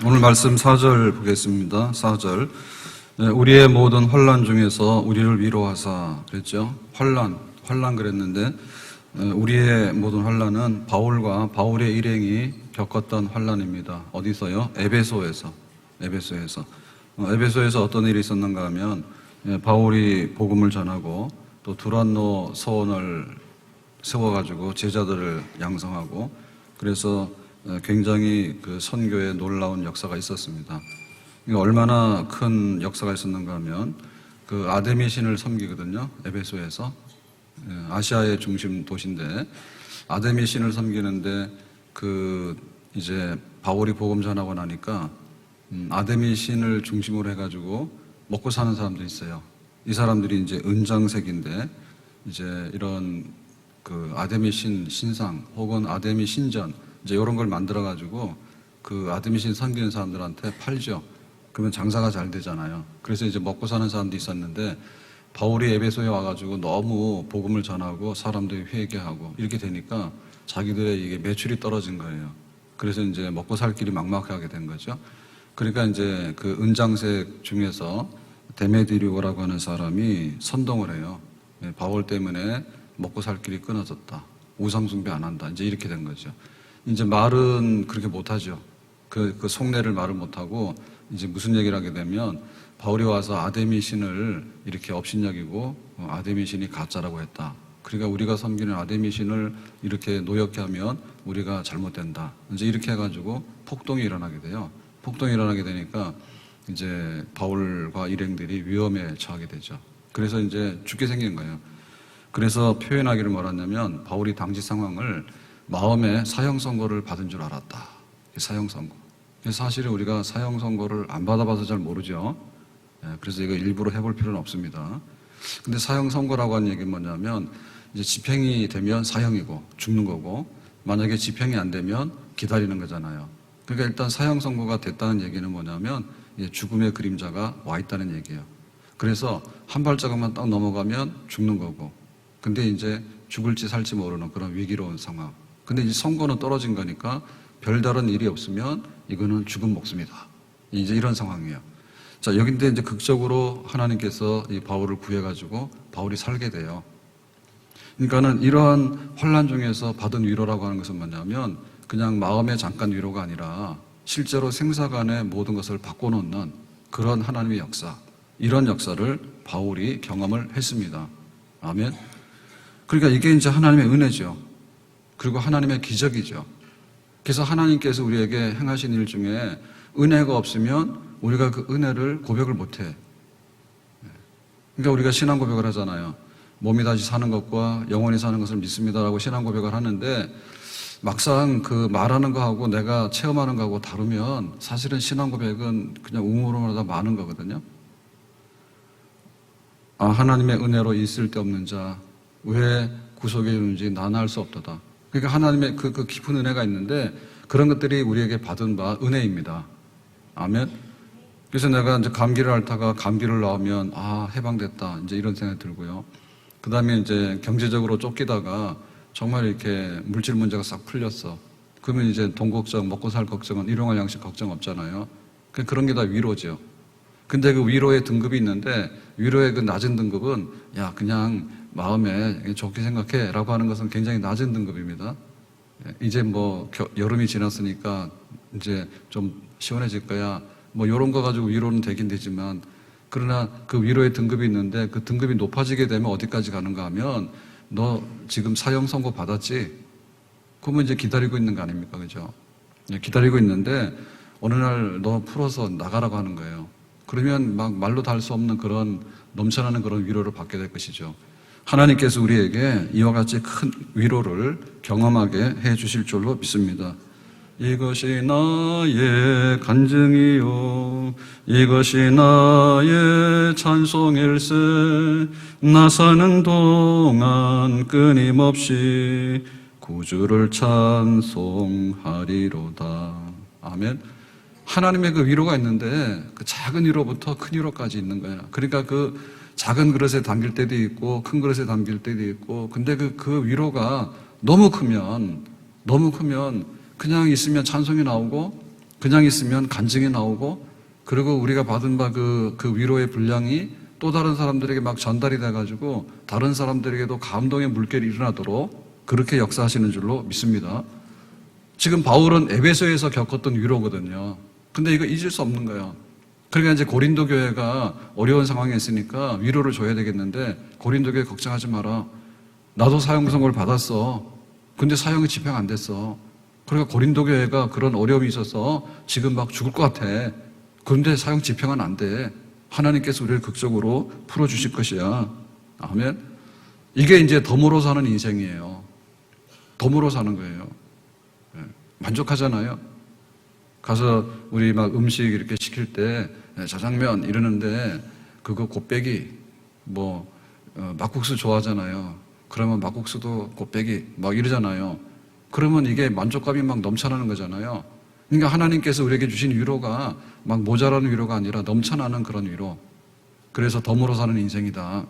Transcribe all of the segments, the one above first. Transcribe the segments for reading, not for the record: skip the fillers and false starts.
오늘 말씀 4절 보겠습니다. 4절. 우리의 모든 환난 중에서 우리를 위로하사 그랬죠. 환난 그랬는데 우리의 모든 환난은 바울과 바울의 일행이 겪었던 환난입니다. 어디서요? 에베소에서. 에베소에서 어떤 일이 있었는가 하면 바울이 복음을 전하고 또 두란노 서원을 세워가지고 제자들을 양성하고 그래서 굉장히 그 선교에 놀라운 역사가 있었습니다. 얼마나 큰 역사가 있었는가 하면 그 아데미 신을 섬기거든요. 에베소에서. 아시아의 중심 도시인데 아데미 신을 섬기는데 그 이제 바울이 복음 전하고 나니까 아데미 신을 중심으로 해가지고 먹고 사는 사람들이 있어요. 이 사람들이 이제 은장색인데 이제 이런 그 아데미 신상 혹은 아데미 신전 이제 이런 걸 만들어가지고 그 아데미 신 섬기는 사람들한테 팔죠. 그러면 장사가 잘 되잖아요. 그래서 이제 먹고 사는 사람도 있었는데 바울이 에베소에 와가지고 너무 복음을 전하고 사람들이 회개하고 이렇게 되니까 자기들의 이게 매출이 떨어진 거예요. 그래서 이제 먹고 살 길이 막막하게 된 거죠. 그러니까 이제 그 은장색 중에서 데메디류라고 하는 사람이 선동을 해요. 바울 때문에 먹고 살 길이 끊어졌다. 우상숭배 안 한다. 이제 이렇게 된 거죠. 이제 말은 그렇게 못하죠. 그 속내를 말을 못하고 이제 무슨 얘기를 하게 되면 바울이 와서 아데미 신을 이렇게 업신여기고 아데미 신이 가짜라고 했다. 그러니까 우리가 섬기는 아데미 신을 이렇게 노엽게 하면 우리가 잘못된다. 이제 이렇게 해가지고 폭동이 일어나게 돼요. 폭동이 일어나게 되니까 이제 바울과 일행들이 위험에 처하게 되죠. 그래서 이제 죽게 생긴 거예요. 그래서 표현하기를 뭐랬냐면 바울이 당시 상황을 마음에 사형 선고를 받은 줄 알았다. 사형 선고. 사실은 우리가 사형 선고를 안 받아봐서 잘 모르죠. 그래서 이거 일부러 해볼 필요는 없습니다. 근데 사형 선고라고 하는 얘기는 뭐냐면 이제 집행이 되면 사형이고 죽는 거고 만약에 집행이 안 되면 기다리는 거잖아요. 그러니까 일단 사형 선고가 됐다는 얘기는 뭐냐면 죽음의 그림자가 와 있다는 얘기예요. 그래서 한 발자국만 딱 넘어가면 죽는 거고 근데 이제 죽을지 살지 모르는 그런 위기로운 상황. 근데 이제 선고는 떨어진 거니까 별다른 일이 없으면 이거는 죽은 목숨이다. 이제 이런 상황이에요. 자, 여긴데 이제 극적으로 하나님께서 이 바울을 구해가지고 바울이 살게 돼요. 그러니까는 이러한 환난 중에서 받은 위로라고 하는 것은 뭐냐면 그냥 마음의 잠깐 위로가 아니라 실제로 생사간의 모든 것을 바꿔놓는 그런 하나님의 역사, 이런 역사를 바울이 경험을 했습니다. 아멘. 그러니까 이게 이제 하나님의 은혜죠. 그리고 하나님의 기적이죠. 그래서 하나님께서 우리에게 행하신 일 중에 은혜가 없으면 우리가 그 은혜를 고백을 못해. 그러니까 우리가 신앙 고백을 하잖아요. 몸이 다시 사는 것과 영원히 사는 것을 믿습니다라고 신앙 고백을 하는데 막상 그 말하는 거하고 내가 체험하는 거하고 다르면 사실은 신앙 고백은 그냥 웅으로마다 많은 거거든요. 하나님의 은혜로 있을 데 없는 자 왜 구속에 이르는지 나는 알 수 없도다. 그러니까 하나님의 그 깊은 은혜가 있는데 그런 것들이 우리에게 받은 바 은혜입니다. 아멘. 그래서 내가 이제 감기를 앓다가 감기를 나오면 해방됐다. 이제 이런 생각이 들고요. 그 다음에 이제 경제적으로 쫓기다가 정말 이렇게 물질 문제가 싹 풀렸어. 그러면 이제 돈 걱정, 먹고 살 걱정은 일용할 양식 걱정 없잖아요. 그런 게 다 위로죠. 근데 그 위로의 등급이 있는데 위로의 그 낮은 등급은 그냥 마음에 좋게 생각해 라고 하는 것은 굉장히 낮은 등급입니다. 이제 뭐 여름이 지났으니까 이제 좀 시원해질 거야. 뭐 이런 거 가지고 위로는 되긴 되지만 그러나 그 위로의 등급이 있는데 그 등급이 높아지게 되면 어디까지 가는가 하면 너 지금 사형 선고 받았지? 그러면 이제 기다리고 있는 거 아닙니까? 그죠? 기다리고 있는데 어느 날 너 풀어서 나가라고 하는 거예요. 그러면 막 말로 다 할 수 없는 그런 넘쳐나는 그런 위로를 받게 될 것이죠. 하나님께서 우리에게 이와 같이 큰 위로를 경험하게 해 주실 줄로 믿습니다. 이것이 나의 간증이요 이것이 나의 찬송일세 나 사는 동안 끊임없이 구주를 찬송하리로다. 아멘. 하나님의 그 위로가 있는데 그 작은 위로부터 큰 위로까지 있는 거야. 그러니까 그 작은 그릇에 담길 때도 있고 큰 그릇에 담길 때도 있고 근데 그 위로가 너무 크면 그냥 있으면 찬송이 나오고 그냥 있으면 간증이 나오고, 그리고 우리가 받은 바 그 위로의 분량이 또 다른 사람들에게 막 전달이 돼가지고 다른 사람들에게도 감동의 물결이 일어나도록 그렇게 역사하시는 줄로 믿습니다. 지금 바울은 에베소에서 겪었던 위로거든요. 근데 이거 잊을 수 없는 거예요. 그러니까 이제 고린도 교회가 어려운 상황에 있으니까 위로를 줘야 되겠는데, 고린도 교회 걱정하지 마라. 나도 사형 선고를 받았어. 근데 사형이 집행 안 됐어. 그러니까 고린도 교회가 그런 어려움이 있어서 지금 막 죽을 것 같아. 그런데 사형 집행은 안 돼. 하나님께서 우리를 극적으로 풀어주실 것이야. 아멘. 이게 이제 덤으로 사는 인생이에요. 덤으로 사는 거예요. 만족하잖아요. 가서 우리 막 음식 이렇게 시킬 때 자장면 이러는데 그거 곱빼기 막국수 좋아하잖아요. 그러면 막국수도 곱빼기 막 이러잖아요. 그러면 이게 만족감이 막 넘쳐나는 거잖아요. 그러니까 하나님께서 우리에게 주신 위로가 막 모자라는 위로가 아니라 넘쳐나는 그런 위로. 그래서 덤으로 사는 인생이다.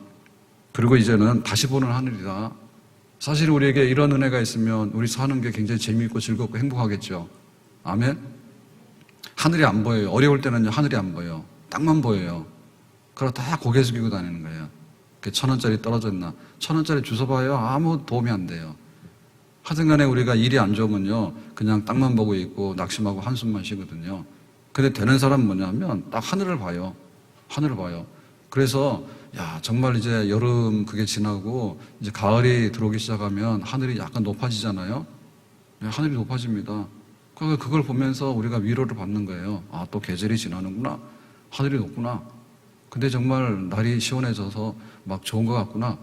그리고 이제는 다시 보는 하늘이다. 사실 우리에게 이런 은혜가 있으면 우리 사는 게 굉장히 재미있고 즐겁고 행복하겠죠. 아멘. 하늘이 안 보여요. 어려울 때는요, 하늘이 안 보여요. 땅만 보여요. 그러고 다 고개 숙이고 다니는 거예요. 1,000원짜리 떨어졌나? 1,000원짜리 주워봐요. 아무 도움이 안 돼요. 하여튼 간에 우리가 일이 안 좋으면요, 그냥 땅만 보고 있고 낙심하고 한숨만 쉬거든요. 근데 되는 사람은 뭐냐면 딱 하늘을 봐요. 하늘을 봐요. 그래서 정말 이제 여름 그게 지나고 이제 가을이 들어오기 시작하면 하늘이 약간 높아지잖아요. 하늘이 높아집니다. 그걸 보면서 우리가 위로를 받는 거예요. 또 계절이 지나는구나. 하늘이 높구나. 근데 정말 날이 시원해져서 막 좋은 것 같구나.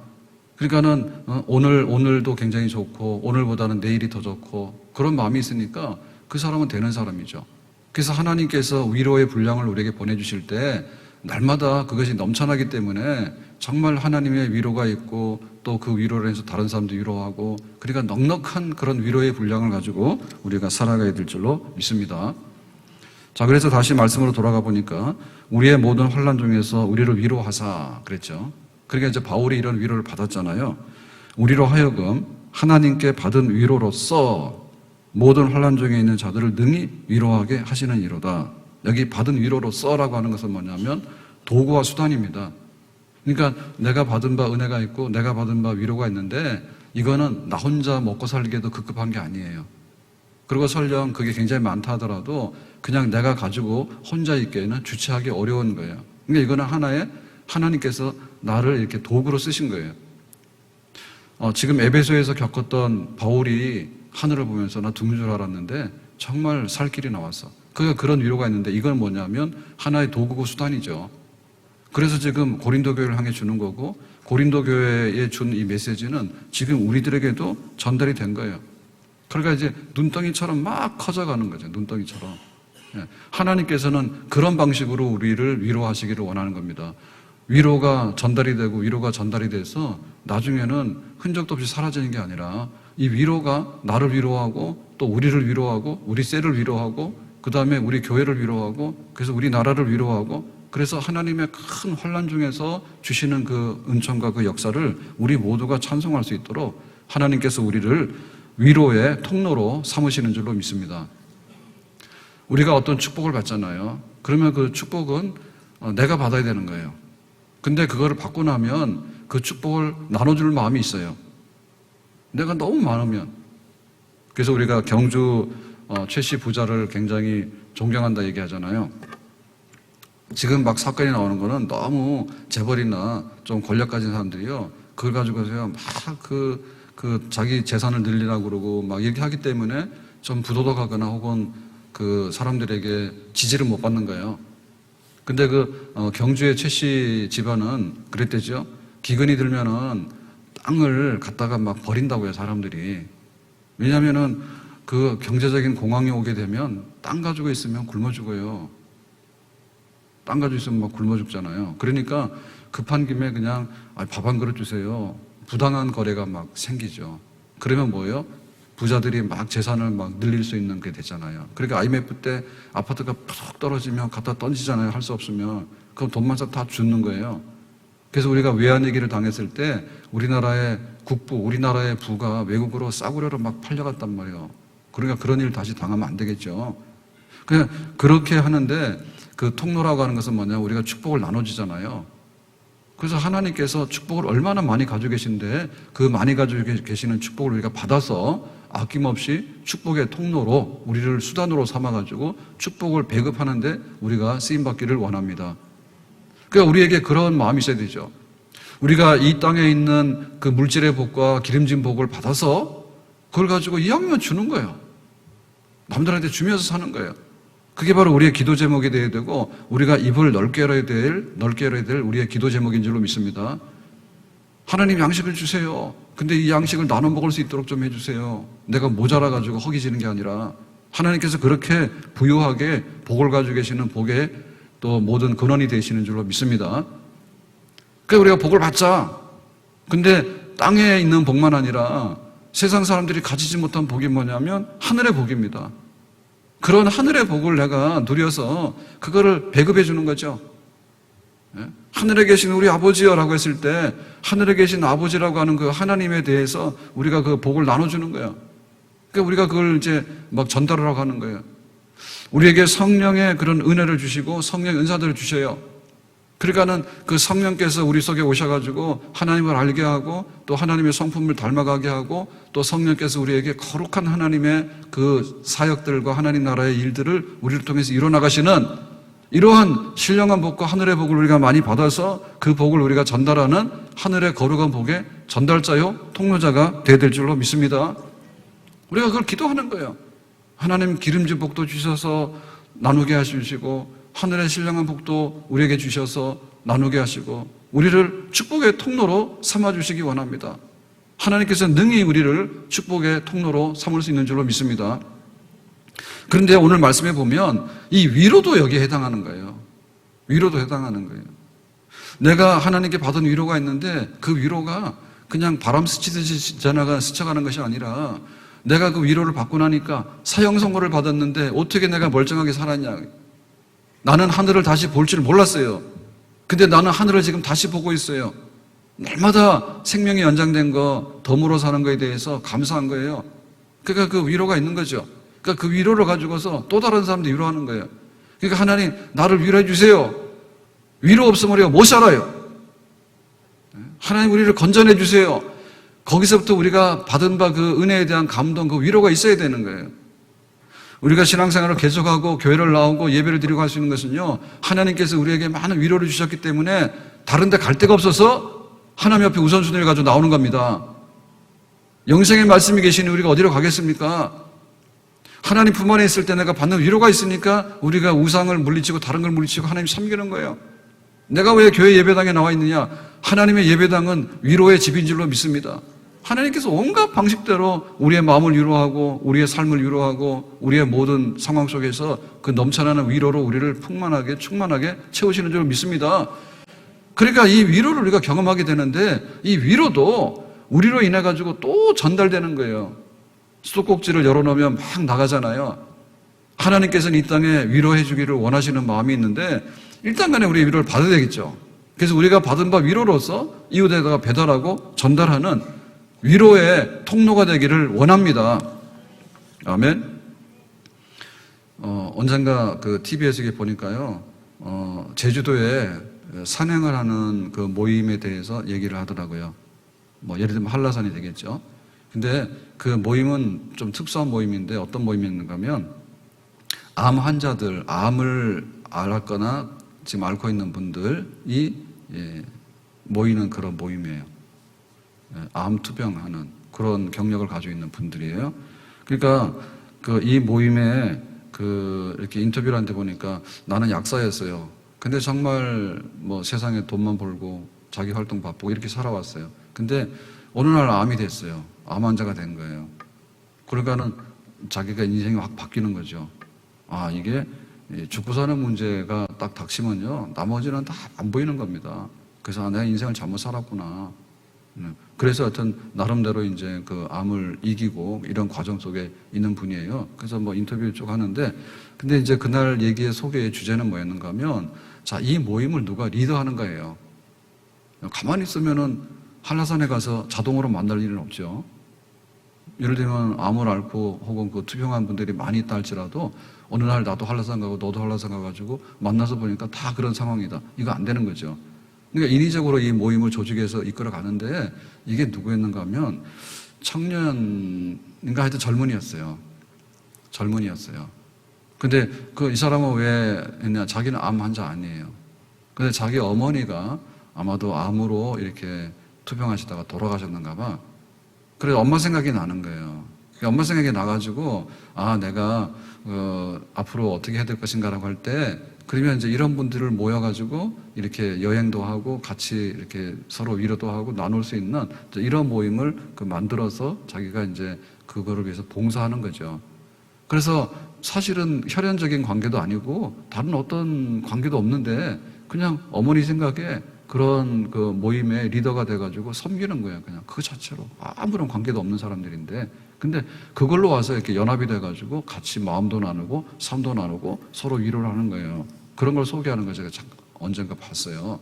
그러니까는 오늘도 굉장히 좋고 오늘보다는 내일이 더 좋고 그런 마음이 있으니까 그 사람은 되는 사람이죠. 그래서 하나님께서 위로의 분량을 우리에게 보내주실 때 날마다 그것이 넘쳐나기 때문에 정말 하나님의 위로가 있고 또 그 위로를 해서 다른 사람도 위로하고, 그러니까 넉넉한 그런 위로의 분량을 가지고 우리가 살아가야 될 줄로 믿습니다. 자, 그래서 다시 말씀으로 돌아가 보니까 우리의 모든 환난 중에서 우리를 위로하사 그랬죠. 그러니까 이제 바울이 이런 위로를 받았잖아요. 우리로 하여금 하나님께 받은 위로로서 모든 환난 중에 있는 자들을 능히 위로하게 하시는 이로다. 여기 받은 위로로서라고 하는 것은 뭐냐면 도구와 수단입니다. 그러니까 내가 받은 바 은혜가 있고 내가 받은 바 위로가 있는데 이거는 나 혼자 먹고 살기에도 급급한 게 아니에요. 그리고 설령 그게 굉장히 많다 하더라도 그냥 내가 가지고 혼자 있기에는 주체하기 어려운 거예요. 그러니까 이거는 하나의 하나님께서 나를 이렇게 도구로 쓰신 거예요. 지금 에베소에서 겪었던 바울이 하늘을 보면서 나 죽는 줄 알았는데 정말 살 길이 나왔어. 그런 위로가 있는데 이건 뭐냐면 하나의 도구고 수단이죠. 그래서 지금 고린도 교회를 향해 주는 거고 고린도 교회에 준 이 메시지는 지금 우리들에게도 전달이 된 거예요. 그러니까 이제 눈덩이처럼 막 커져가는 거죠. 눈덩이처럼. 하나님께서는 그런 방식으로 우리를 위로하시기를 원하는 겁니다. 위로가 전달이 되고 위로가 전달이 돼서 나중에는 흔적도 없이 사라지는 게 아니라 이 위로가 나를 위로하고 또 우리를 위로하고 우리 셀을 위로하고 그 다음에 우리 교회를 위로하고 그래서 우리 나라를 위로하고 그래서 하나님의 큰 환난 중에서 주시는 그 은총과 그 역사를 우리 모두가 찬송할 수 있도록 하나님께서 우리를 위로의 통로로 삼으시는 줄로 믿습니다. 우리가 어떤 축복을 받잖아요. 그러면 그 축복은 내가 받아야 되는 거예요. 근데 그거를 받고 나면 그 축복을 나눠줄 마음이 있어요. 내가 너무 많으면. 그래서 우리가 경주 최씨 부자를 굉장히 존경한다 얘기하잖아요. 지금 막 사건이 나오는 거는 너무 재벌이나 좀 권력 가진 사람들이요. 그걸 가지고서요, 막 자기 재산을 늘리라고 그러고 막 이렇게 하기 때문에 좀 부도덕하거나 혹은 그 사람들에게 지지를 못 받는 거예요. 근데 경주의 최씨 집안은 그랬대죠. 기근이 들면은 땅을 갖다가 막 버린다고요, 사람들이. 왜냐면은 그 경제적인 공황이 오게 되면 땅 가지고 있으면 굶어 죽어요. 땅 가지고 있으면 막 굶어 죽잖아요. 그러니까 급한 김에 그냥 밥 한 그릇 주세요. 부당한 거래가 막 생기죠. 그러면 뭐예요? 부자들이 막 재산을 막 늘릴 수 있는 게 되잖아요. 그러니까 IMF 때 아파트가 푹 떨어지면 갖다 던지잖아요. 할 수 없으면. 그럼 돈만 다 주는 거예요. 그래서 우리가 외환위기를 당했을 때 우리나라의 국부, 우리나라의 부가 외국으로 싸구려로 막 팔려갔단 말이에요. 그러니까 그런 일 다시 당하면 안 되겠죠. 그렇게 하는데 그 통로라고 하는 것은 뭐냐? 우리가 축복을 나눠주잖아요. 그래서 하나님께서 축복을 얼마나 많이 가지고 계신데 그 많이 가지고 계시는 축복을 우리가 받아서 아낌없이 축복의 통로로 우리를 수단으로 삼아가지고 축복을 배급하는데 우리가 쓰임받기를 원합니다. 그러니까 우리에게 그런 마음이 있어야 되죠. 우리가 이 땅에 있는 그 물질의 복과 기름진 복을 받아서 그걸 가지고 이왕이면 주는 거예요. 남들한테 주면서 사는 거예요. 그게 바로 우리의 기도 제목이 되어야 되고 우리가 입을 넓게 열어야 될 우리의 기도 제목인 줄로 믿습니다. 하나님 양식을 주세요. 근데 이 양식을 나눠 먹을 수 있도록 좀 해주세요. 내가 모자라가지고 허기지는 게 아니라 하나님께서 그렇게 부유하게 복을 가지고 계시는 복의 또 모든 근원이 되시는 줄로 믿습니다. 그러니까 우리가 복을 받자. 근데 땅에 있는 복만 아니라 세상 사람들이 가지지 못한 복이 뭐냐면 하늘의 복입니다. 그런 하늘의 복을 내가 누려서 그거를 배급해 주는 거죠. 하늘에 계신 우리 아버지여라고 했을 때 하늘에 계신 아버지라고 하는 그 하나님에 대해서 우리가 그 복을 나눠주는 거예요. 그러니까 우리가 그걸 이제 막 전달하라고 하는 거예요. 우리에게 성령의 그런 은혜를 주시고 성령의 은사들을 주셔요. 그러니까는 그 성령께서 우리 속에 오셔가지고 하나님을 알게 하고 또 하나님의 성품을 닮아가게 하고 또 성령께서 우리에게 거룩한 하나님의 그 사역들과 하나님 나라의 일들을 우리를 통해서 이뤄나가시는 이러한 신령한 복과 하늘의 복을 우리가 많이 받아서 그 복을 우리가 전달하는 하늘의 거룩한 복의 전달자요 통로자가 되어야 될 줄로 믿습니다. 우리가 그걸 기도하는 거예요. 하나님 기름진 복도 주셔서 나누게 하시고 하늘의 신령한 복도 우리에게 주셔서 나누게 하시고 우리를 축복의 통로로 삼아주시기 원합니다. 하나님께서 능히 우리를 축복의 통로로 삼을 수 있는 줄로 믿습니다. 그런데 오늘 말씀해 보면 이 위로도 여기에 해당하는 거예요. 위로도 해당하는 거예요. 내가 하나님께 받은 위로가 있는데 그 위로가 그냥 바람 스치듯이 스쳐가는 것이 아니라 내가 그 위로를 받고 나니까 사형 선고를 받았는데 어떻게 내가 멀쩡하게 살았냐. 나는 하늘을 다시 볼 줄 몰랐어요. 근데 나는 하늘을 지금 다시 보고 있어요. 날마다 생명이 연장된 거, 덤으로 사는 거에 대해서 감사한 거예요. 그러니까 그 위로가 있는 거죠. 그러니까 그 위로를 가지고서 또 다른 사람들 위로하는 거예요. 그러니까 하나님 나를 위로해 주세요. 위로 없으면 우리가 못 살아요. 하나님 우리를 건져내 주세요. 거기서부터 우리가 받은 바 그 은혜에 대한 감동, 그 위로가 있어야 되는 거예요. 우리가 신앙생활을 계속하고 교회를 나오고 예배를 드리고 할 수 있는 것은요, 하나님께서 우리에게 많은 위로를 주셨기 때문에 다른 데 갈 데가 없어서 하나님 앞에 우선순위를 가지고 나오는 겁니다. 영생의 말씀이 계시니 우리가 어디로 가겠습니까? 하나님 품 안에 있을 때 내가 받는 위로가 있으니까 우리가 우상을 물리치고 다른 걸 물리치고 하나님 섬기는 거예요. 내가 왜 교회 예배당에 나와 있느냐? 하나님의 예배당은 위로의 집인 줄로 믿습니다. 하나님께서 온갖 방식대로 우리의 마음을 위로하고 우리의 삶을 위로하고 우리의 모든 상황 속에서 그 넘쳐나는 위로로 우리를 풍만하게 충만하게 채우시는 줄 믿습니다. 그러니까 이 위로를 우리가 경험하게 되는데 이 위로도 우리로 인해 가지고 또 전달되는 거예요. 수도꼭지를 열어놓으면 막 나가잖아요. 하나님께서는 이 땅에 위로해 주기를 원하시는 마음이 있는데 일단 간에 우리 위로를 받아야 되겠죠. 그래서 우리가 받은 바 위로로서 이웃에다가 배달하고 전달하는 위로의 통로가 되기를 원합니다. 아멘. 언젠가 그 TV에서 보니까요, 제주도에 산행을 하는 그 모임에 대해서 얘기를 하더라고요. 뭐 예를 들면 한라산이 되겠죠. 근데 그 모임은 좀 특수한 모임인데 어떤 모임이었는가 하면 암 환자들, 암을 앓았거나 지금 앓고 있는 분들이 모이는 그런 모임이에요. 암 투병하는 그런 경력을 가지고 있는 분들이에요. 그러니까 이 모임에 이렇게 인터뷰를 한데 보니까 나는 약사였어요. 근데 정말 뭐 세상에 돈만 벌고 자기 활동 바쁘고 이렇게 살아왔어요. 근데 어느 날 암이 됐어요. 암 환자가 된 거예요. 그러니까는 자기가 인생이 확 바뀌는 거죠. 아, 이게 죽고 사는 문제가 딱 닥치면요, 나머지는 다 안 보이는 겁니다. 그래서 내가 인생을 잘못 살았구나. 그래서 하여튼 나름대로 이제 그 암을 이기고 이런 과정 속에 있는 분이에요. 그래서 뭐 인터뷰 쭉 하는데, 근데 이제 그날 얘기의 소개의 주제는 뭐였는가 하면, 자, 이 모임을 누가 리더하는 거예요. 가만히 있으면은 한라산에 가서 자동으로 만날 일은 없죠. 예를 들면 암을 앓고 혹은 그 투병한 분들이 많이 있다 할지라도 어느 날 나도 한라산 가고 너도 한라산 가가지고 만나서 보니까 다 그런 상황이다. 이거 안 되는 거죠. 그러니까 인위적으로 이 모임을 조직해서 이끌어 가는데 이게 누구였는가 하면 청년인가 하여튼 젊은이였어요. 젊은이였어요. 근데 이 사람은 왜 했냐? 자기는 암 환자 아니에요. 근데 자기 어머니가 아마도 암으로 이렇게 투병하시다가 돌아가셨는가 봐. 그래서 엄마 생각이 나는 거예요. 엄마 생각이 나가지고, 내가, 앞으로 어떻게 해야 될 것인가라고 할 때, 그러면 이제 이런 분들을 모여가지고, 이렇게 여행도 하고, 같이 이렇게 서로 위로도 하고, 나눌 수 있는 이런 모임을 만들어서 자기가 이제 그거를 위해서 봉사하는 거죠. 그래서 사실은 혈연적인 관계도 아니고, 다른 어떤 관계도 없는데, 그냥 어머니 생각에 그런 그 모임의 리더가 돼가지고 섬기는 거예요. 그냥 그 자체로 아무런 관계도 없는 사람들인데, 근데 그걸로 와서 이렇게 연합이 돼가지고 같이 마음도 나누고 삶도 나누고 서로 위로를 하는 거예요. 그런 걸 소개하는 걸 제가 언젠가 봤어요.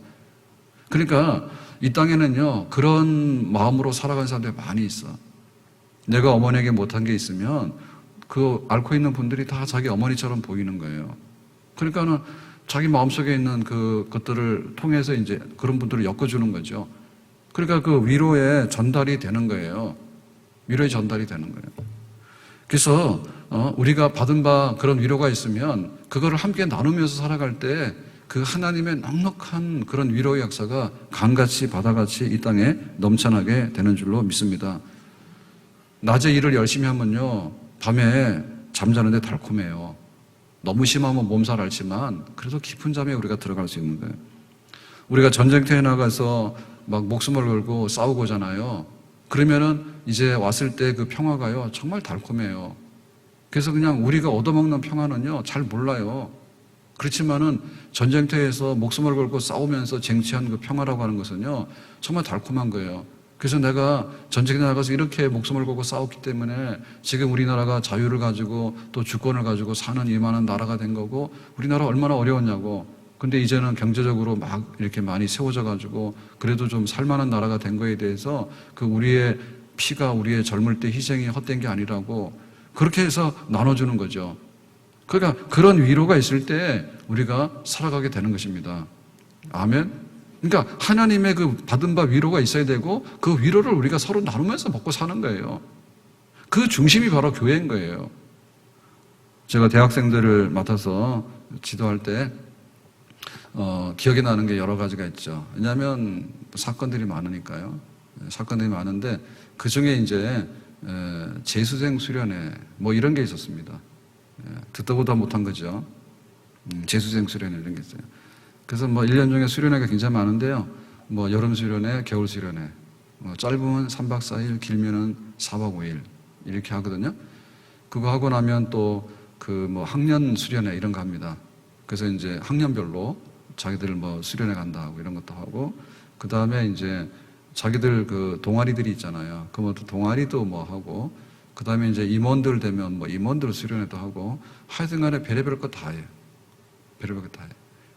그러니까 이 땅에는요 그런 마음으로 살아가는 사람들이 많이 있어. 내가 어머니에게 못한 게 있으면 그 앓고 있는 분들이 다 자기 어머니처럼 보이는 거예요. 그러니까는 자기 마음속에 있는 것들을 통해서 이제 그런 분들을 엮어주는 거죠. 그러니까 그 위로의 전달이 되는 거예요. 위로의 전달이 되는 거예요. 그래서 우리가 받은 바 그런 위로가 있으면 그거를 함께 나누면서 살아갈 때 그 하나님의 넉넉한 그런 위로의 역사가 강같이 바다같이 이 땅에 넘쳐나게 되는 줄로 믿습니다. 낮에 일을 열심히 하면요 밤에 잠자는데 달콤해요. 너무 심하면 몸살 앓지만 그래도 깊은 잠에 우리가 들어갈 수 있는 거예요. 우리가 전쟁터에 나가서 막 목숨을 걸고 싸우고 오잖아요. 그러면은 이제 왔을 때 그 평화가요 정말 달콤해요. 그래서 그냥 우리가 얻어먹는 평화는요 잘 몰라요. 그렇지만은 전쟁터에서 목숨을 걸고 싸우면서 쟁취한 그 평화라고 하는 것은요 정말 달콤한 거예요. 그래서 내가 전쟁에 나가서 이렇게 목숨을 걸고 싸웠기 때문에 지금 우리나라가 자유를 가지고 또 주권을 가지고 사는 이만한 나라가 된 거고, 우리나라 얼마나 어려웠냐고. 근데 이제는 경제적으로 막 이렇게 많이 세워져 가지고 그래도 좀 살만한 나라가 된 거에 대해서 그 우리의 피가 우리의 젊을 때 희생이 헛된 게 아니라고 그렇게 해서 나눠주는 거죠. 그러니까 그런 위로가 있을 때 우리가 살아가게 되는 것입니다. 아멘. 그러니까 하나님의 그 받은 바 위로가 있어야 되고 그 위로를 우리가 서로 나누면서 먹고 사는 거예요. 그 중심이 바로 교회인 거예요. 제가 대학생들을 맡아서 지도할 때 기억에 나는 게 여러 가지가 있죠. 왜냐하면 사건들이 많으니까요. 사건들이 많은데 그 중에 이제 재수생 수련회 뭐 이런 게 있었습니다. 듣다 보다 못한 거죠. 재수생 수련회 이런 게 있어요. 그래서 뭐 1년 중에 수련회가 굉장히 많은데요. 뭐 여름 수련회, 겨울 수련회. 짧으면 3박 4일, 길면은 4박 5일 이렇게 하거든요. 그거 하고 나면 또 그 뭐 학년 수련회 이런 거 합니다. 그래서 이제 학년별로 자기들 뭐 수련회 간다 하고 이런 것도 하고, 그 다음에 이제 자기들 그 동아리들이 있잖아요. 그 뭐 동아리도 뭐 하고, 그 다음에 이제 임원들 되면 뭐 임원들 수련회도 하고, 하여튼간에 별의별 거 다 해요. 별의별 거 다 해요.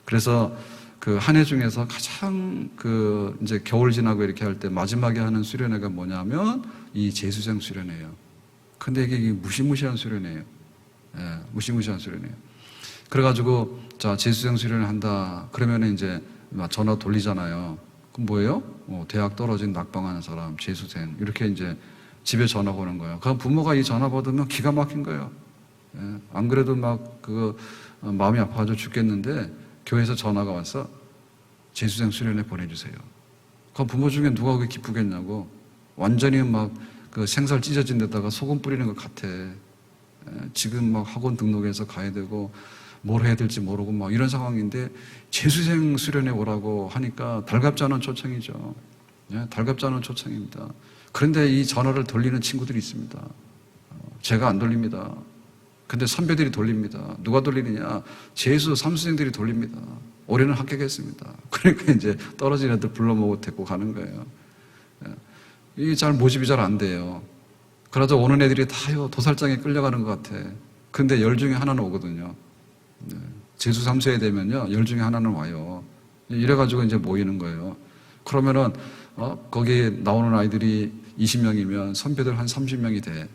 그래서 그 한 해 중에서 가장 그 이제 겨울 지나고 이렇게 할 때 마지막에 하는 수련회가 뭐냐면 이 재수생 수련회예요. 근데 이게 무시무시한 수련회예요. 무시무시한 수련회예요. 그래가지고 자 재수생 수련회 한다. 그러면 이제 전화 돌리잖아요. 그럼 뭐예요? 대학 떨어진 낙방하는 사람 재수생 이렇게 이제 집에 전화 오는 거예요. 그럼 부모가 이 전화 받으면 기가 막힌 거예요. 안 그래도 막 마음이 아파서 죽겠는데 교회에서 전화가 와서 재수생 수련회 보내주세요. 그럼 부모 중에 누가 그게 기쁘겠냐고. 완전히 막 그 생살 찢어진 데다가 소금 뿌리는 것 같아. 지금 막 학원 등록해서 가야 되고 뭘 해야 될지 모르고 막 이런 상황인데 재수생 수련회 오라고 하니까 달갑지 않은 초청이죠. 달갑지 않은 초청입니다. 그런데 이 전화를 돌리는 친구들이 있습니다. 제가 안 돌립니다. 근데 선배들이 돌립니다. 누가 돌리느냐? 재수 3수생들이 돌립니다. 올해는 합격했습니다. 그러니까 이제 떨어진 애들 불러 모으고 데리고 가는 거예요. 이게 잘 모집이 잘 안 돼요. 그러자 오는 애들이 다요 도살장에 끌려가는 것 같아. 근데 10 중에 하나는 오거든요. 재수 3수에 되면요 10 중에 하나는 와요. 이래가지고 이제 모이는 거예요. 그러면은 거기 나오는 아이들이 20명이면 선배들 한 30명이 돼.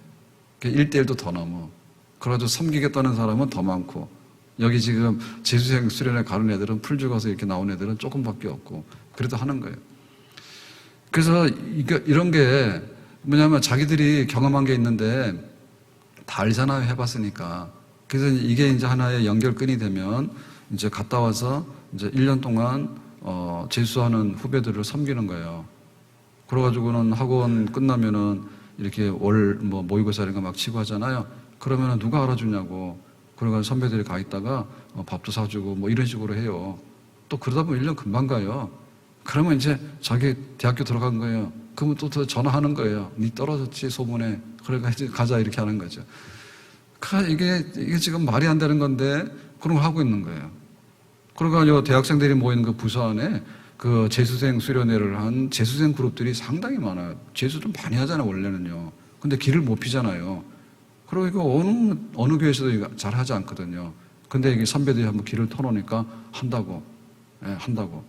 1대1도 더 넘어. 그래가지고 섬기겠다는 사람은 더 많고, 여기 지금 재수생 수련회 가는 애들은 풀 죽어서 이렇게 나온 애들은 조금밖에 없고, 그래도 하는 거예요. 그래서 이런 게 뭐냐면 자기들이 경험한 게 있는데 다 알잖아요. 해봤으니까. 그래서 이게 이제 하나의 연결끈이 되면 이제 갔다 와서 이제 1년 동안 재수하는 후배들을 섬기는 거예요. 그래가지고는 학원 끝나면은 이렇게 모의고사인가 막 치고 하잖아요. 그러면은 누가 알아주냐고. 그러니까 선배들이 가 있다가 밥도 사주고 뭐 이런 식으로 해요. 또 그러다 보면 1년 금방 가요. 그러면 이제 자기 대학교 들어간 거예요. 그러면 또 전화하는 거예요. 니 떨어졌지 소문에. 그러니까 이제 가자 이렇게 하는 거죠. 이게 지금 말이 안 되는 건데 그런 걸 하고 있는 거예요. 그러니까 대학생들이 모이는 그 부서 안에 그 재수생 수련회를 한 재수생 그룹들이 상당히 많아요. 재수 좀 많이 하잖아요, 원래는요. 근데 길을 못 피잖아요. 그리고 이거 어느 교회에서도 잘 하지 않거든요. 근데 이게 선배들이 한번 길을 터놓으니까 한다고. 예, 한다고.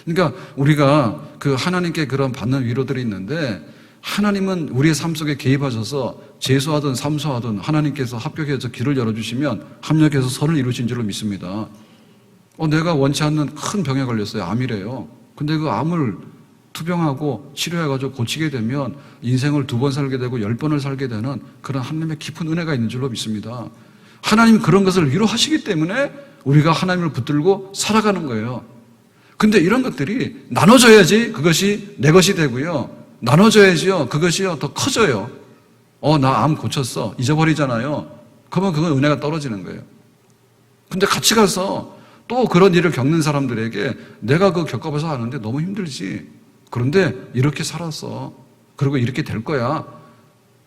그러니까 우리가 그 하나님께 그런 받는 위로들이 있는데 하나님은 우리의 삶 속에 개입하셔서 재수하든 삼수하든 하나님께서 합격해서 길을 열어주시면 합력해서 선을 이루신 줄로 믿습니다. 내가 원치 않는 큰 병에 걸렸어요. 암이래요. 근데 그 암을 투병하고 치료해가지고 고치게 되면 인생을 2번 살게 되고 10번을 살게 되는 그런 하나님의 깊은 은혜가 있는 줄로 믿습니다. 하나님 그런 것을 위로하시기 때문에 우리가 하나님을 붙들고 살아가는 거예요. 근데 이런 것들이 나눠져야지 그것이 내 것이 되고요. 나눠져야지요. 그것이요. 더 커져요. 나 암 고쳤어. 잊어버리잖아요. 그러면 그건 은혜가 떨어지는 거예요. 근데 같이 가서 또 그런 일을 겪는 사람들에게 내가 그거 겪어봐서 아는데 너무 힘들지. 그런데 이렇게 살았어. 그리고 이렇게 될 거야.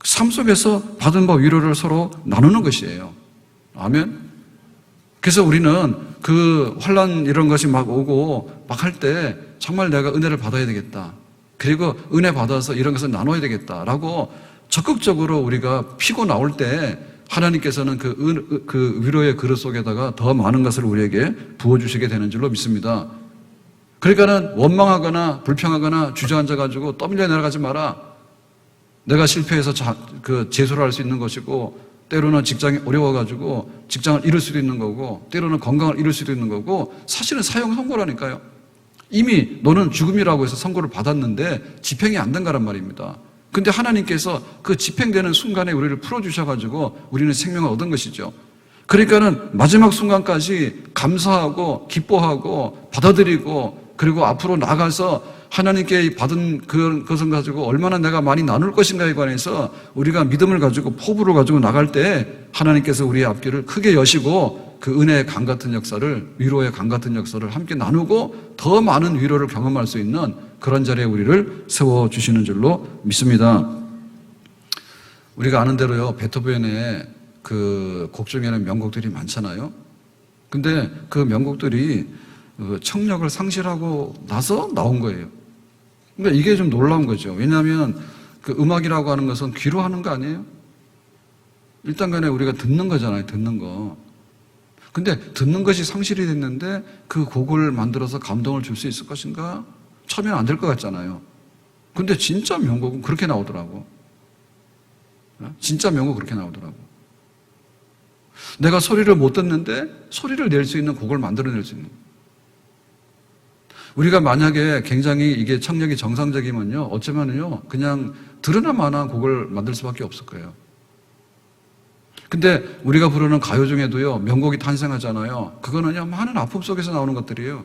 삶 속에서 받은 바 위로를 서로 나누는 것이에요. 아멘. 그래서 우리는 그 환난 이런 것이 막 오고 막 할 때 정말 내가 은혜를 받아야 되겠다. 그리고 은혜 받아서 이런 것을 나눠야 되겠다라고 적극적으로 우리가 피고 나올 때 하나님께서는 그 위로의 그릇 속에다가 더 많은 것을 우리에게 부어주시게 되는 줄로 믿습니다. 그러니까는 원망하거나 불평하거나 주저앉아가지고 떠밀려 내려가지 마라. 내가 실패해서 재수를 할 수 있는 것이고 때로는 직장이 어려워가지고 직장을 잃을 수도 있는 거고 때로는 건강을 잃을 수도 있는 거고 사실은 사형 선고라니까요. 이미 너는 죽음이라고 해서 선고를 받았는데 집행이 안 된 거란 말입니다. 근데 하나님께서 그 집행되는 순간에 우리를 풀어주셔가지고 우리는 생명을 얻은 것이죠. 그러니까는 마지막 순간까지 감사하고 기뻐하고 받아들이고 그리고 앞으로 나가서 하나님께 받은 그것을 가지고 얼마나 내가 많이 나눌 것인가에 관해서 우리가 믿음을 가지고 포부를 가지고 나갈 때 하나님께서 우리의 앞길을 크게 여시고 그 은혜의 강 같은 역사를, 위로의 강 같은 역사를 함께 나누고 더 많은 위로를 경험할 수 있는 그런 자리에 우리를 세워주시는 줄로 믿습니다. 우리가 아는 대로요, 베토벤의 그 곡 중에는 명곡들이 많잖아요. 근데 그 명곡들이 청력을 상실하고 나서 나온 거예요. 그러니까 이게 좀 놀라운 거죠. 왜냐하면 그 음악이라고 하는 것은 귀로 하는 거 아니에요? 일단 간에 우리가 듣는 거잖아요. 듣는 거. 근데 듣는 것이 상실이 됐는데 그 곡을 만들어서 감동을 줄 수 있을 것인가? 처음에는 안 될 것 같잖아요. 근데 진짜 명곡은 그렇게 나오더라고. 진짜 명곡 그렇게 나오더라고. 내가 소리를 못 듣는데 소리를 낼 수 있는 곡을 만들어낼 수 있는 거예요. 우리가 만약에 굉장히 이게 청력이 정상적이면요, 어쩌면요, 그냥 들으나 마나 곡을 만들 수밖에 없을 거예요. 근데 우리가 부르는 가요 중에도요, 명곡이 탄생하잖아요. 그거는요, 많은 아픔 속에서 나오는 것들이에요.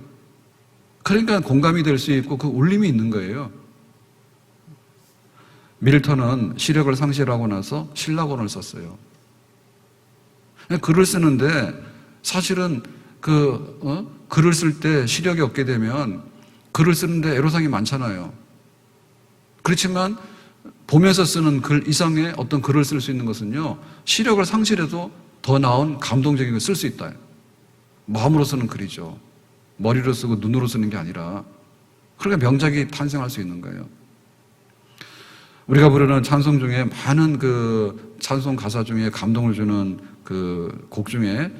그러니까 공감이 될 수 있고 그 울림이 있는 거예요. 밀턴은 시력을 상실하고 나서 신라곤을 썼어요. 글을 쓰는데 사실은 글을 쓸 때 시력이 없게 되면 글을 쓰는데 애로사항이 많잖아요. 그렇지만 보면서 쓰는 글 이상의 어떤 글을 쓸 수 있는 것은요, 시력을 상실해도 더 나은 감동적인 걸 쓸 수 있다. 마음으로 쓰는 글이죠. 머리로 쓰고 눈으로 쓰는 게 아니라. 그러니까 명작이 탄생할 수 있는 거예요. 우리가 부르는 찬송 중에 많은 그 찬송 가사 중에 감동을 주는 그 곡 중에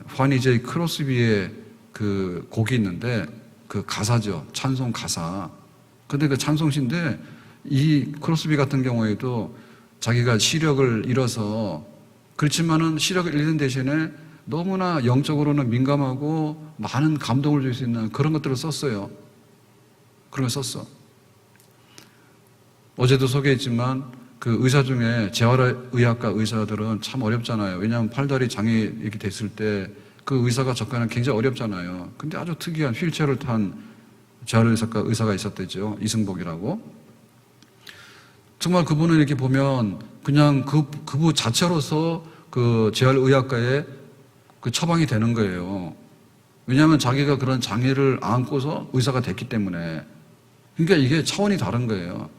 화니 제이 크로스비의 그 곡이 있는데 그 가사죠. 찬송 가사. 근데 그 찬송시인데 이 크로스비 같은 경우에도 자기가 시력을 잃어서, 그렇지만은 시력을 잃는 대신에 너무나 영적으로는 민감하고 많은 감동을 줄 수 있는 그런 것들을 썼어요. 그런 걸 썼어. 어제도 소개했지만 그 의사 중에 재활의학과 의사들은 참 어렵잖아요. 왜냐하면 팔다리 장애 이렇게 됐을 때 그 의사가 접근하는 굉장히 어렵잖아요. 근데 아주 특이한 휠체어를 탄 재활의학과 의사가 있었대죠. 이승복이라고. 정말 그분을 이렇게 보면 그냥 그분 자체로서 그 재활의학과에 그 처방이 되는 거예요. 왜냐하면 자기가 그런 장애를 안고서 의사가 됐기 때문에. 그러니까 이게 차원이 다른 거예요.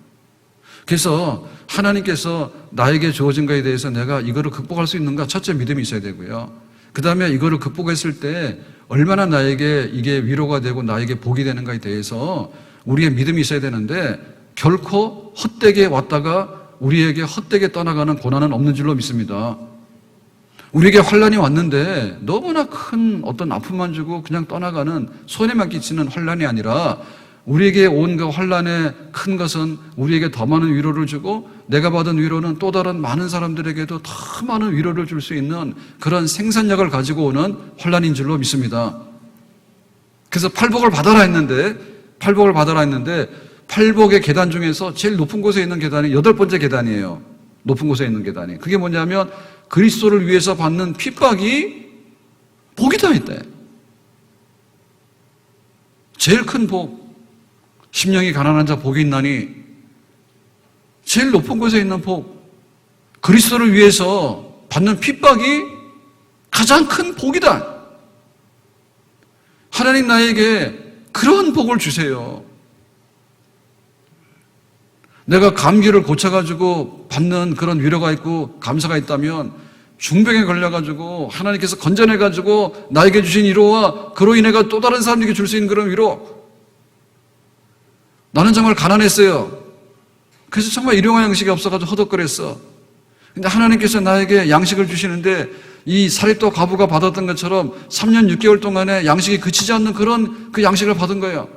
그래서 하나님께서 나에게 주어진 것에 대해서 내가 이거를 극복할 수 있는가? 첫째 믿음이 있어야 되고요. 그 다음에 이거를 극복했을 때 얼마나 나에게 이게 위로가 되고 나에게 복이 되는가에 대해서 우리의 믿음이 있어야 되는데, 결코 헛되게 왔다가 우리에게 헛되게 떠나가는 고난은 없는 줄로 믿습니다. 우리에게 환난이 왔는데 너무나 큰 어떤 아픔만 주고 그냥 떠나가는, 손해만 끼치는 환난이 아니라, 우리에게 온 그 환난의 큰 것은 우리에게 더 많은 위로를 주고, 내가 받은 위로는 또 다른 많은 사람들에게도 더 많은 위로를 줄 수 있는 그런 생산력을 가지고 오는 환난인 줄로 믿습니다. 그래서 팔복을 받아라 했는데, 팔복의 계단 중에서 제일 높은 곳에 있는 계단이 8번째 계단이에요. 높은 곳에 있는 계단이. 그게 뭐냐면 그리스도를 위해서 받는 핍박이 복이다 했대. 제일 큰 복. 심령이 가난한 자 복이 있나니. 제일 높은 곳에 있는 복. 그리스도를 위해서 받는 핍박이 가장 큰 복이다. 하나님 나에게 그런 복을 주세요. 내가 감기를 고쳐가지고 받는 그런 위로가 있고 감사가 있다면, 중병에 걸려가지고 하나님께서 건져내가지고 나에게 주신 위로와 그로 인해 또 다른 사람에게 줄 수 있는 그런 위로. 나는 정말 가난했어요. 그래서 정말 일용할 양식이 없어가지고 허덕거렸어. 근데 하나님께서 나에게 양식을 주시는데, 이 사립도 과부가 받았던 것처럼 3년 6개월 동안에 양식이 그치지 않는 그런 그 양식을 받은 거예요.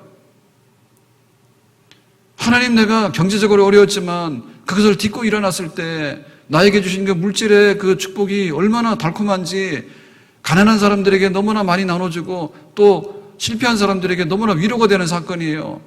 하나님, 내가 경제적으로 어려웠지만 그것을 딛고 일어났을 때 나에게 주신 그 물질의 그 축복이 얼마나 달콤한지, 가난한 사람들에게 너무나 많이 나눠주고 또 실패한 사람들에게 너무나 위로가 되는 사건이에요.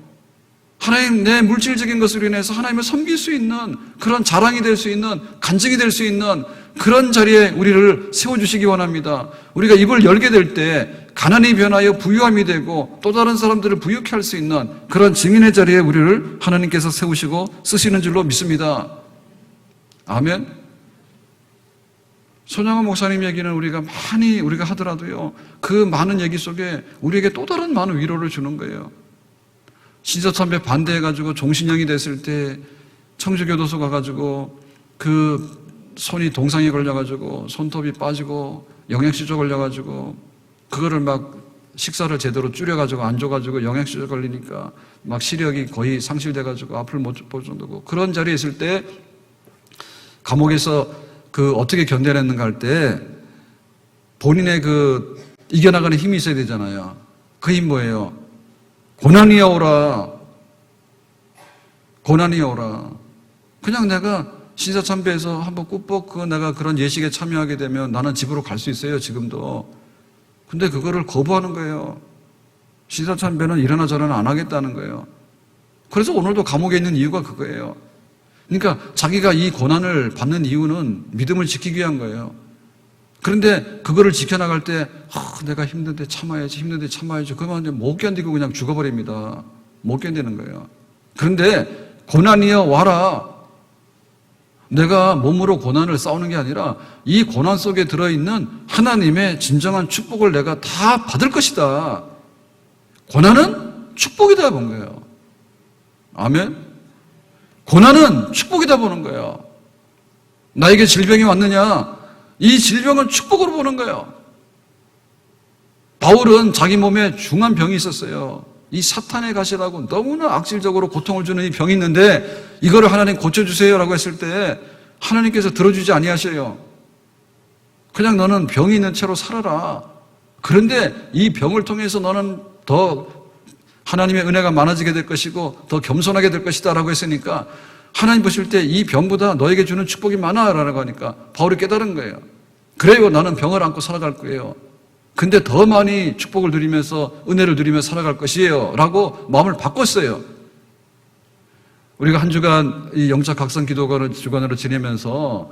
하나님, 내 물질적인 것으로 인해서 하나님을 섬길 수 있는 그런 자랑이 될 수 있는, 간증이 될 수 있는 그런 자리에 우리를 세워주시기 원합니다. 우리가 입을 열게 될 때 가난이 변하여 부유함이 되고 또 다른 사람들을 부유케 할 수 있는 그런 증인의 자리에 우리를 하나님께서 세우시고 쓰시는 줄로 믿습니다. 아멘. 손양원 목사님 얘기는 우리가 하더라도요, 그 많은 얘기 속에 우리에게 또 다른 많은 위로를 주는 거예요. 신사참배 반대해가지고 종신형이 됐을 때 청주교도소 가가지고 그 손이 동상에 걸려가지고 손톱이 빠지고 영양실조 걸려가지고 그거를 막 식사를 제대로 줄여가지고 안 줘가지고 영양실조 걸리니까 막 시력이 거의 상실돼가지고 앞을 못 볼 정도고, 그런 자리에 있을 때 감옥에서 그 어떻게 견뎌냈는가 할 때 본인의 그 이겨나가는 힘이 있어야 되잖아요. 그 힘 뭐예요? 고난이여 오라. 고난이여 오라. 그냥 내가 신사참배에서 한번 꾹뻑 내가 그런 예식에 참여하게 되면 나는 집으로 갈 수 있어요, 지금도. 근데 그거를 거부하는 거예요. 신사참배는 이러나 저러나 안 하겠다는 거예요. 그래서 오늘도 감옥에 있는 이유가 그거예요. 그러니까 자기가 이 고난을 받는 이유는 믿음을 지키기 위한 거예요. 그런데 그거를 지켜나갈 때 내가 힘든데 참아야지. 그러면 이제 못 견디고 그냥 죽어버립니다. 못 견디는 거예요. 그런데 고난이여 와라. 내가 몸으로 고난을 싸우는 게 아니라 이 고난 속에 들어있는 하나님의 진정한 축복을 내가 다 받을 것이다. 고난은 축복이다 본 거예요. 아멘. 고난은 축복이다 보는 거예요. 나에게 질병이 왔느냐? 이 질병은 축복으로 보는 거예요. 바울은 자기 몸에 중한 병이 있었어요. 이 사탄의 가시라고 너무나 악질적으로 고통을 주는 이 병이 있는데, 이거를 하나님 고쳐주세요라고 했을 때 하나님께서 들어주지 아니하셔요. 그냥 너는 병이 있는 채로 살아라. 그런데 이 병을 통해서 너는 더 하나님의 은혜가 많아지게 될 것이고 더 겸손하게 될 것이다 라고 했으니까 하나님 보실 때 이 병보다 너에게 주는 축복이 많아라고 하니까 바울이 깨달은 거예요. 그래요, 나는 병을 안고 살아갈 거예요. 근데 더 많이 축복을 누리면서 은혜를 누리며 살아갈 것이에요 라고 마음을 바꿨어요. 우리가 한 주간 이 영적 각성 기도관을 주간으로 지내면서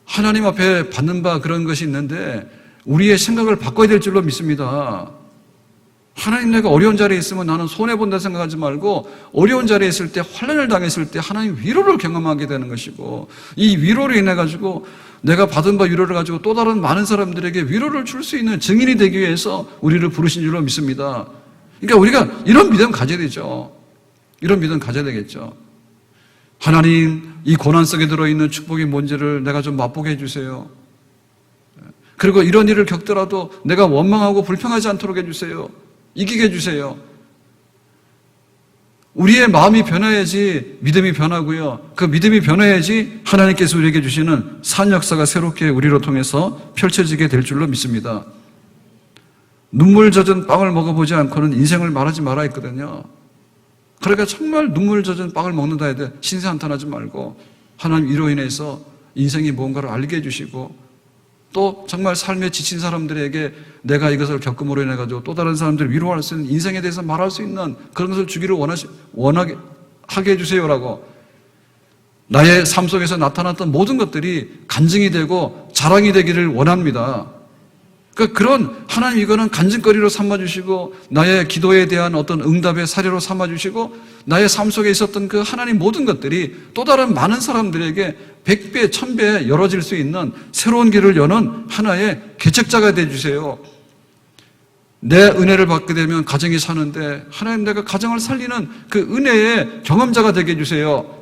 하나님 앞에 받는 바 그런 것이 있는데 우리의 생각을 바꿔야 될 줄로 믿습니다. 하나님, 내가 어려운 자리에 있으면 나는 손해본다 생각하지 말고 어려운 자리에 있을 때, 환난을 당했을 때 하나님 위로를 경험하게 되는 것이고, 이 위로로 인해 가지고 내가 받은 바 위로를 가지고 또 다른 많은 사람들에게 위로를 줄 수 있는 증인이 되기 위해서 우리를 부르신 줄로 믿습니다. 그러니까 우리가 이런 믿음 가져야 되죠. 이런 믿음 가져야 되겠죠. 하나님, 이 고난 속에 들어있는 축복이 뭔지를 내가 좀 맛보게 해주세요. 그리고 이런 일을 겪더라도 내가 원망하고 불평하지 않도록 해주세요. 이기게 해주세요. 우리의 마음이 변해야지 믿음이 변하고요. 그 믿음이 변해야지 하나님께서 우리에게 주시는 산 역사가 새롭게 우리로 통해서 펼쳐지게 될 줄로 믿습니다. 눈물 젖은 빵을 먹어보지 않고는 인생을 말하지 말아 했거든요. 그러니까 정말 눈물 젖은 빵을 먹는다 해야 돼. 신세 한탄하지 말고 하나님 위로 인해서 인생이 뭔가를 알게 해주시고, 또 정말 삶에 지친 사람들에게 내가 이것을 겪음으로 인해 가지고 또 다른 사람들을 위로할 수 있는, 인생에 대해서 말할 수 있는 그런 것을 주기를 원하게 하게 해주세요라고, 나의 삶 속에서 나타났던 모든 것들이 간증이 되고 자랑이 되기를 원합니다. 그러니까 그런 하나님, 이거는 간증거리로 삼아주시고 나의 기도에 대한 어떤 응답의 사례로 삼아주시고 나의 삶 속에 있었던 그 하나님 모든 것들이 또 다른 많은 사람들에게 100배, 1000배 열어질 수 있는 새로운 길을 여는 하나의 개척자가 되어주세요. 내 은혜를 받게 되면 가정이 사는데 하나님, 내가 가정을 살리는 그 은혜의 경험자가 되게 해주세요.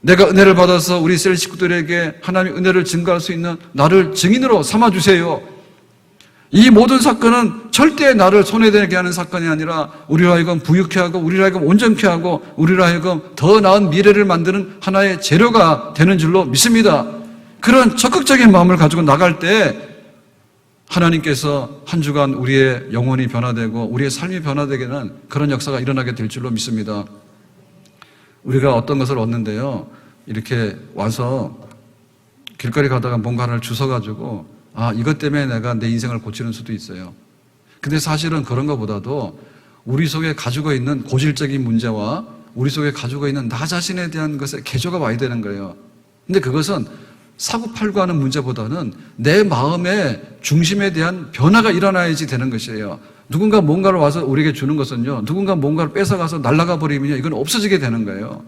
내가 은혜를 받아서 우리 셀 식구들에게 하나님의 은혜를 증거할 수 있는 나를 증인으로 삼아주세요. 이 모든 사건은 절대 나를 손해되게 하는 사건이 아니라 우리로 하여금 부유케 하고 우리로 하여금 온전케 하고 우리로 하여금 더 나은 미래를 만드는 하나의 재료가 되는 줄로 믿습니다. 그런 적극적인 마음을 가지고 나갈 때 하나님께서 한 주간 우리의 영혼이 변화되고 우리의 삶이 변화되게 하는 그런 역사가 일어나게 될 줄로 믿습니다. 우리가 어떤 것을 얻는데요, 이렇게 와서 길거리 가다가 뭔가를 주워가지고 이것 때문에 내가 내 인생을 고치는 수도 있어요. 근데 사실은 그런 것보다도 우리 속에 가지고 있는 고질적인 문제와 우리 속에 가지고 있는 나 자신에 대한 것에 개조가 와야 되는 거예요. 근데 그것은 사고팔고 하는 문제보다는 내 마음의 중심에 대한 변화가 일어나야지 되는 것이에요. 누군가 뭔가를 와서 우리에게 주는 것은요, 누군가 뭔가를 뺏어가서 날아가 버리면요, 이건 없어지게 되는 거예요.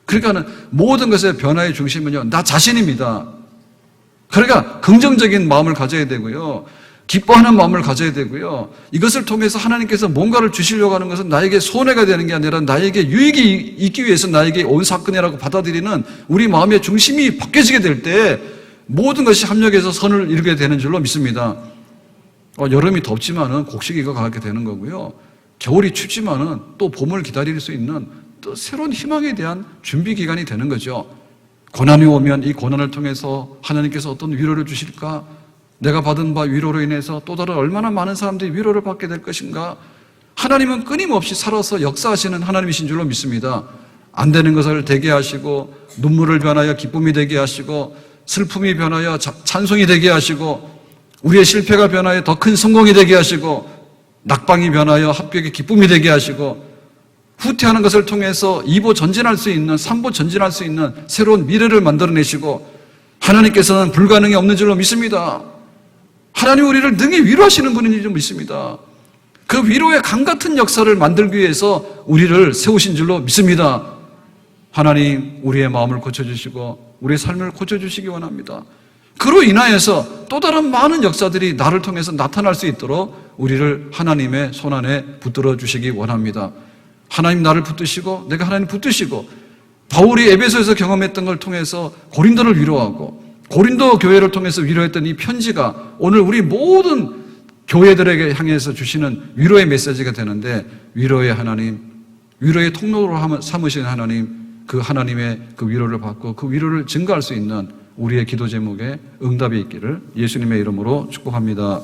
그러니까는 모든 것의 변화의 중심은요, 나 자신입니다. 그러니까 긍정적인 마음을 가져야 되고요, 기뻐하는 마음을 가져야 되고요, 이것을 통해서 하나님께서 뭔가를 주시려고 하는 것은 나에게 손해가 되는 게 아니라 나에게 유익이 있기 위해서 나에게 온 사건이라고 받아들이는 우리 마음의 중심이 바뀌어지게 될 때 모든 것이 합력해서 선을 이루게 되는 줄로 믿습니다. 여름이 덥지만은 곡식이가 가게 되는 거고요, 겨울이 춥지만은 또 봄을 기다릴 수 있는 또 새로운 희망에 대한 준비 기간이 되는 거죠. 고난이 오면 이 고난을 통해서 하나님께서 어떤 위로를 주실까? 내가 받은 바 위로로 인해서 또 다른 얼마나 많은 사람들이 위로를 받게 될 것인가? 하나님은 끊임없이 살아서 역사하시는 하나님이신 줄로 믿습니다. 안 되는 것을 되게 하시고, 눈물을 변하여 기쁨이 되게 하시고, 슬픔이 변하여 찬송이 되게 하시고, 우리의 실패가 변하여 더 큰 성공이 되게 하시고, 낙방이 변하여 합격의 기쁨이 되게 하시고, 후퇴하는 것을 통해서 2보 전진할 수 있는, 3보 전진할 수 있는 새로운 미래를 만들어내시고, 하나님께서는 불가능이 없는 줄로 믿습니다. 하나님 우리를 능히 위로하시는 분인 줄 믿습니다. 그 위로의 강 같은 역사를 만들기 위해서 우리를 세우신 줄로 믿습니다. 하나님, 우리의 마음을 고쳐주시고 우리의 삶을 고쳐주시기 원합니다. 그로 인하여서 또 다른 많은 역사들이 나를 통해서 나타날 수 있도록 우리를 하나님의 손안에 붙들어 주시기 원합니다. 하나님 나를 붙드시고 내가 하나님 붙드시고, 바울이 에베소에서 경험했던 걸 통해서 고린도를 위로하고 고린도 교회를 통해서 위로했던 이 편지가 오늘 우리 모든 교회들에게 향해서 주시는 위로의 메시지가 되는데, 위로의 하나님, 위로의 통로로 삼으신 하나님, 그 하나님의 그 위로를 받고 그 위로를 증거할 수 있는 우리의 기도 제목에 응답이 있기를 예수님의 이름으로 축복합니다.